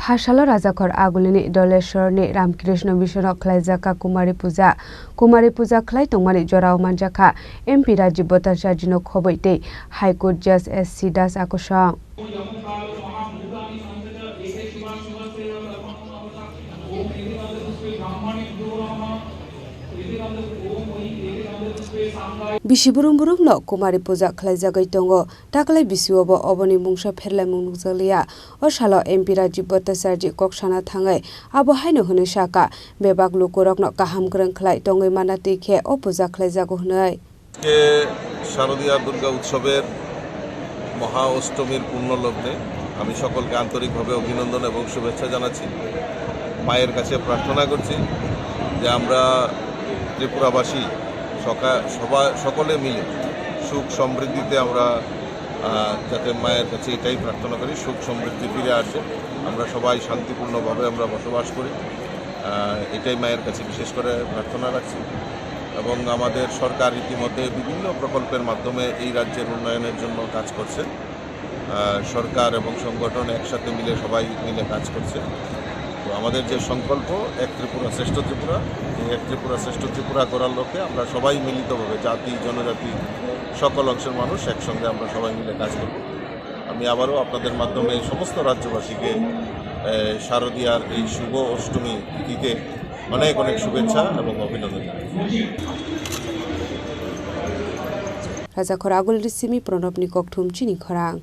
Phasalo Rajakhor Agulini Dhaleswarni Ramkrishna Bishno khlaijakha Kumari puja khlai tongmani jorao manjakha MP Rajiv Bhattacharjino khoboite High Court Judge S.C. Das Khorang Bisi burung no Kumari puja khlaijagai tongo taklai bisiwobo oboni mungsa pherlai mungjaliya o salo MP Rajiv Bhattacharji koksana thangai abo haino hune saka bebak lukurokno kaham greng khlai tongai manati khe o puja khlaijago hunai ke শারদীয়া Durga উৎসবের মহা অষ্টমীর পূর্ণলগ্নে আমি সকলকে আন্তরিকভাবে অভিনন্দন এবং শুভেচ্ছা জানাচ্ছি মায়ের কাছে প্রার্থনা করছি যে আমরা ত্রিপুরাবাসী সকলে মিলে সুখ সমৃদ্ধিতে আমরা যাতে মায়ের কাছে এটাই প্রার্থনা করি সুখ সমৃদ্ধি ফিরে আসে আমরা সবাই শান্তিপূর্ণভাবে আমরা বসবাস করি এটাই মায়ের কাছে বিশেষ করে প্রার্থনা রাখছি এবং আমাদের সরকার ইতিমধ্যে বিভিন্ন প্রকল্পের মাধ্যমে এই রাজ্যের উন্নয়নের জন্য কাজ করছে সরকার এবং সংগঠন একসাথে মিলে সবাই মিলে কাজ করছে তো আমাদের যে সংকল্প এক ত্রিপুরা শ্রেষ্ঠ ত্রিপুরা এই এক ত্রিপুরা শ্রেষ্ঠ ত্রিপুরা করার লক্ষ্যে আমরা সবাই মিলিতভাবে জাতি জনজাতি সকল অংশের মানুষ একসঙ্গে আমরা সবাই মিলে কাজ করব আমি আবারও আপনাদের মাধ্যমে সমস্ত রাজ্যবাসীকে শারদীয়ার এই শুভ অষ্টমী তিথিতে অনেক অনেক শুভেচ্ছা এবং অভিনন্দন Rajakhor Agulini Simi Pronobni Kokthum Chini Khorang